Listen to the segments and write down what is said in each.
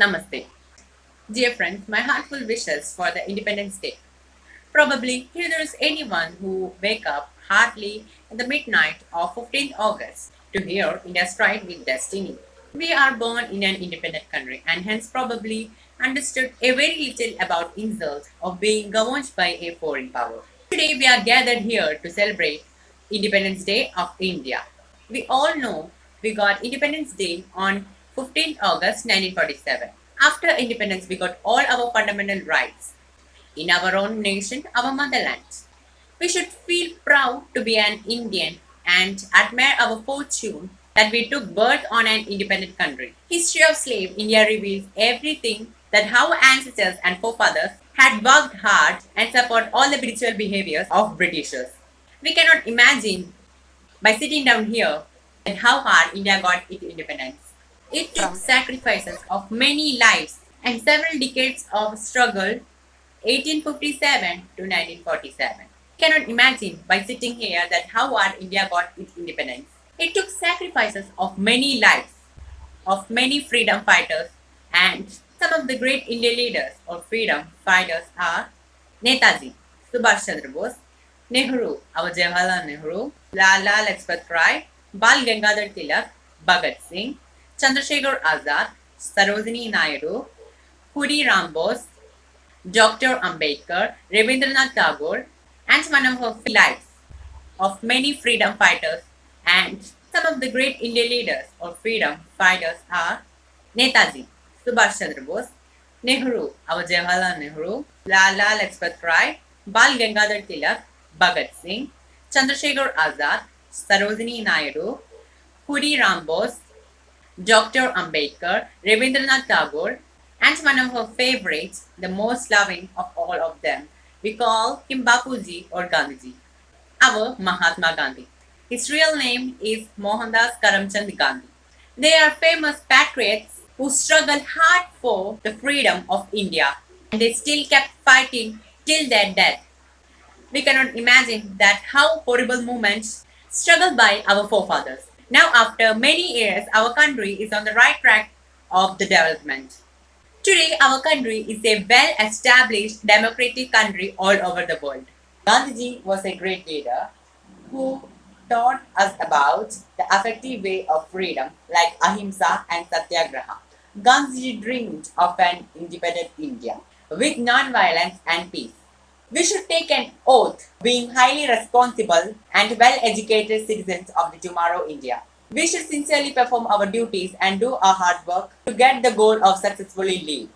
Namaste. Dear friends, my heartfelt wishes for the Independence Day. Probably here there is anyone who wake up hardly in the midnight of 15th August to hear India stride with destiny. We are born in an independent country and hence probably understood a very little about insult of being governed by a foreign power. Today we are gathered here to celebrate Independence Day of India. We all know we got Independence Day on 15th August 1947. After independence, we got all our fundamental rights in our own nation, our motherland. We should feel proud to be an Indian and admire our fortune that we took birth on an independent country. History of slave India reveals everything that our ancestors and forefathers had worked hard and support all the spiritual behaviors of Britishers. We cannot imagine by sitting down here and how hard India got its independence. It took sacrifices of many lives and several decades of struggle, 1857 to 1947. Cannot imagine by sitting here that how hard India got its independence. It took sacrifices of many lives, of many freedom fighters, and some of the great Indian leaders or freedom fighters are Netaji, Subhash Chandra Bose, Nehru, our Jawaharlal Nehru, Lala Lajpat Rai, Bal Gangadhar Tilak, Bhagat Singh, Chandrasekhar Azad, Sarojini Naidu, Khudi Ram Bose, Dr. Ambedkar, Rabindranath Tagore, and one of her lives of many freedom fighters and some of the great Indian leaders or freedom fighters are Netaji, Subhash Chandra Bose, Nehru, our Jawaharlal Nehru, Lala Lajpat Rai, Bal Gangadhar Tilak, Bhagat Singh, Chandrasekhar Azad, Sarojini Naidu, Khudi Ram Bose, Dr. Ambedkar, Rabindranath Tagore, and one of her favorites, the most loving of all of them. We call him Bapuji or Gandhiji, our Mahatma Gandhi. His real name is Mohandas Karamchand Gandhi. They are famous patriots who struggled hard for the freedom of India and they still kept fighting till their death. We cannot imagine that how horrible moments struggled by our forefathers. Now, after many years, our country is on the right track of the development. Today, our country is a well-established democratic country all over the world. Gandhiji was a great leader who taught us about the effective way of freedom like ahimsa and satyagraha. Gandhiji dreamed of an independent India with non-violence and peace. We should take an oath being highly responsible and well-educated citizens of the tomorrow India. We should sincerely perform our duties and do our hard work to get the goal of successfully live.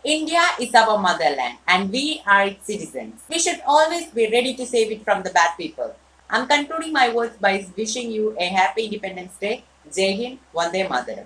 India is our motherland and we are its citizens. We should always be ready to save it from the bad people. I'm concluding my words by wishing you a happy Independence Day. Jai Hind, Vande Mataram.